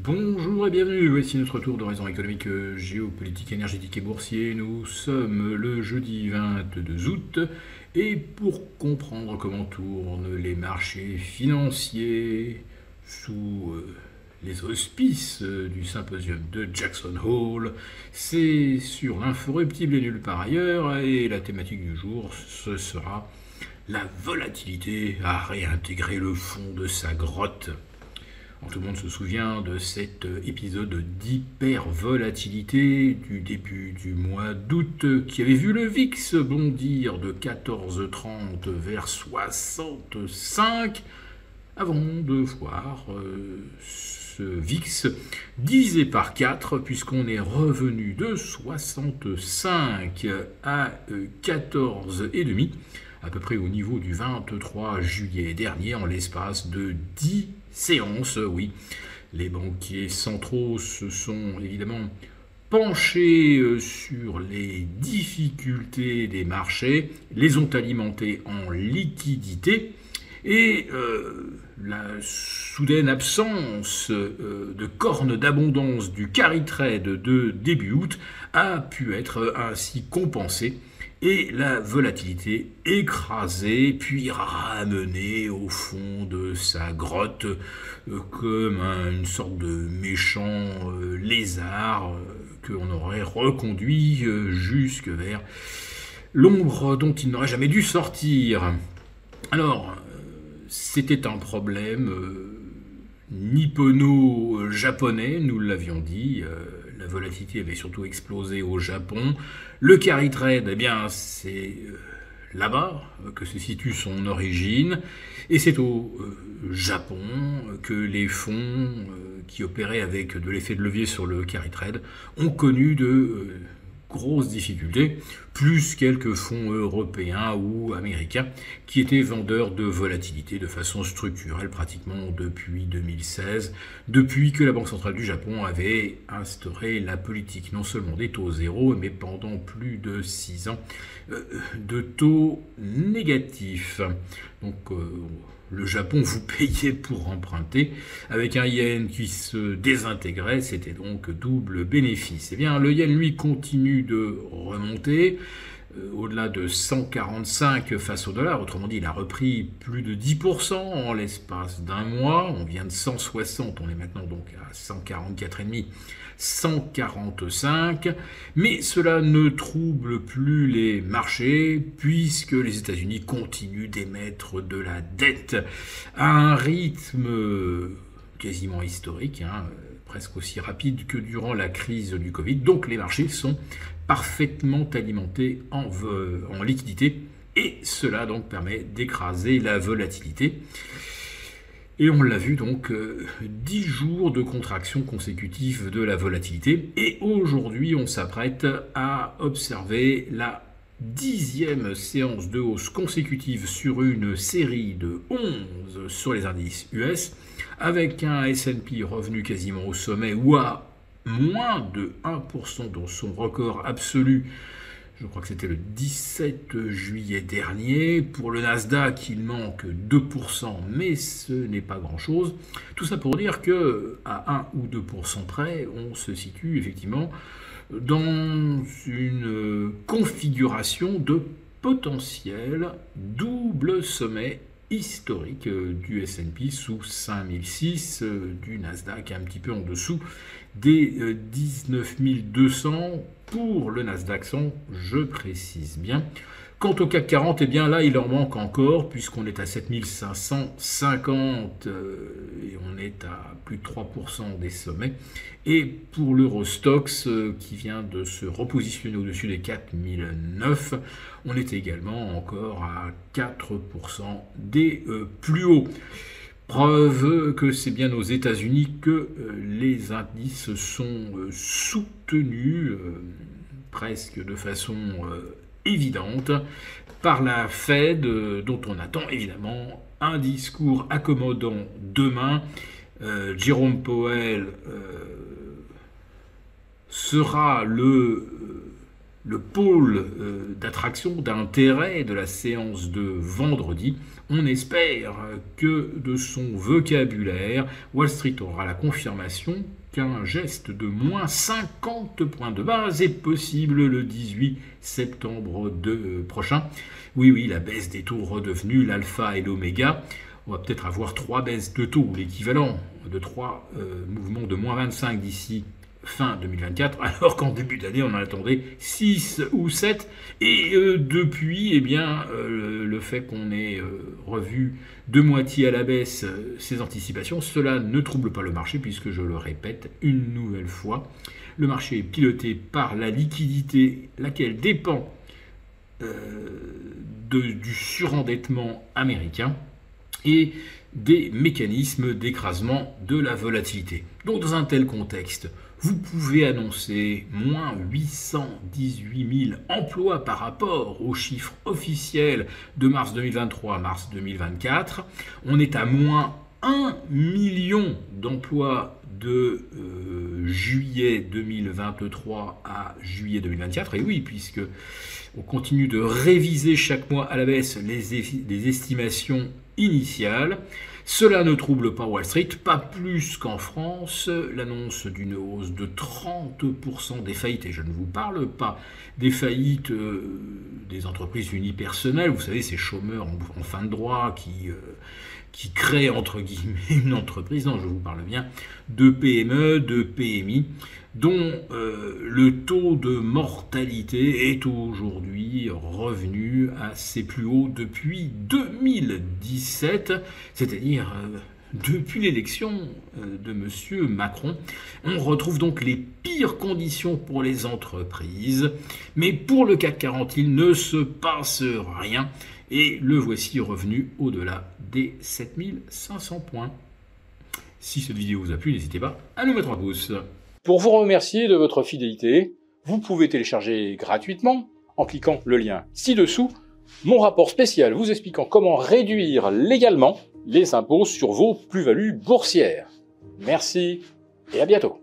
Bonjour et bienvenue, voici notre tour d'horizon économique, géopolitique, énergétique et boursier. Nous sommes le jeudi 22 août et pour comprendre comment tournent les marchés financiers sous les auspices du symposium de Jackson Hole, c'est sur l'inforruptible et nulle part ailleurs et la thématique du jour, ce sera la volatilité à réintégrer le fond de sa grotte. Tout le monde se souvient de cet épisode d'hypervolatilité du début du mois d'août qui avait vu le VIX bondir de 14,30 vers 65 avant de voir ce VIX divisé par 4 puisqu'on est revenu de 65 à 14,5 à peu près au niveau du 23 juillet dernier en l'espace de 10 séances, oui. Les banquiers centraux se sont évidemment penchés sur les difficultés des marchés, les ont alimentés en liquidité et la soudaine absence de cornes d'abondance du carry trade de début août a pu être ainsi compensée et la volatilité écrasée puis ramenée au fond de sa grotte comme une sorte de méchant lézard qu'on aurait reconduit jusque vers l'ombre dont il n'aurait jamais dû sortir. Alors, c'était un problème nippono-japonais, nous l'avions dit. La volatilité avait surtout explosé au Japon. Le carry trade, eh bien, c'est là-bas que se situe son origine. Et c'est au Japon que les fonds qui opéraient avec de l'effet de levier sur le carry trade ont connu de grosses difficultés, plus quelques fonds européens ou américains qui étaient vendeurs de volatilité de façon structurelle pratiquement depuis 2016, depuis que la Banque centrale du Japon avait instauré la politique non seulement des taux zéro, mais pendant plus de 6 ans de taux négatifs. Donc le Japon vous payait pour emprunter, avec un yen qui se désintégrait, c'était donc double bénéfice. Eh bien, le yen, lui, continue de remonter, au-delà de 145 face au dollar, autrement dit, il a repris plus de 10% en l'espace d'un mois, on vient de 160, on est maintenant donc à 144,5, 145, mais cela ne trouble plus les marchés puisque les États-Unis continuent d'émettre de la dette à un rythme quasiment historique, presque aussi rapide que durant la crise du Covid. Donc les marchés sont parfaitement alimentés en liquidité et cela donc permet d'écraser la volatilité. Et on l'a vu donc, 10 jours de contraction consécutive de la volatilité. Et aujourd'hui, on s'apprête à observer la 10e séance de hausse consécutive sur une série de 11 sur les indices US, avec un S&P revenu quasiment au sommet ou à moins de 1% dans son record absolu. Je crois que c'était le 17 juillet dernier. Pour le Nasdaq, il manque 2%, mais ce n'est pas grand-chose. Tout ça pour dire que à 1 ou 2% près, on se situe effectivement dans une configuration de potentiel double sommet historique du S&P sous 5006, du Nasdaq un petit peu en dessous des 19 200 pour le Nasdaq 100, je précise bien. Quant au CAC 40, eh bien là, il en manque encore, puisqu'on est à 7550 et on est à plus de 3% des sommets. Et pour l'Eurostoxx, qui vient de se repositionner au-dessus des 4009, on est également encore à 4% des plus hauts. Preuve que c'est bien aux États-Unis que les indices sont soutenus presque de façon évidente par la Fed, dont on attend évidemment un discours accommodant demain. Jerome Powell sera le le pôle d'attraction, d'intérêt de la séance de vendredi. On espère que de son vocabulaire, Wall Street aura la confirmation qu'un geste de moins 50 points de base est possible le 18 septembre prochain. Oui, la baisse des taux redevenue l'alpha et l'oméga. On va peut-être avoir 3 baisses de taux, l'équivalent de 3 mouvements de moins 25 d'ici fin 2024, alors qu'en début d'année, on en attendait 6 ou 7. Et depuis, eh bien, le fait qu'on ait revu de moitié à la baisse ces anticipations, cela ne trouble pas le marché, puisque, je le répète une nouvelle fois, le marché est piloté par la liquidité, laquelle dépend du surendettement américain et des mécanismes d'écrasement de la volatilité. Donc dans un tel contexte, vous pouvez annoncer moins 818 000 emplois par rapport aux chiffres officiels de mars 2023 à mars 2024. On est à moins 1 million d'emplois de juillet 2023 à juillet 2024. Et oui, puisque on continue de réviser chaque mois à la baisse les estimations initiales. Cela ne trouble pas Wall Street, pas plus qu'en France. L'annonce d'une hausse de 30% des faillites, et je ne vous parle pas des faillites des entreprises unipersonnelles, vous savez, ces chômeurs en fin de droit qui créent entre guillemets une entreprise. Non, je vous parle bien de PME, de PMI, dont le taux de mortalité est aujourd'hui revenu à ses plus hauts depuis 2017, c'est-à-dire depuis l'élection de M. Macron. On retrouve donc les pires conditions pour les entreprises, mais pour le CAC 40, il ne se passe rien, et le voici revenu au-delà des 7500 points. Si cette vidéo vous a plu, n'hésitez pas à nous mettre un pouce. Pour vous remercier de votre fidélité, vous pouvez télécharger gratuitement, en cliquant le lien ci-dessous, mon rapport spécial vous expliquant comment réduire légalement les impôts sur vos plus-values boursières. Merci et à bientôt.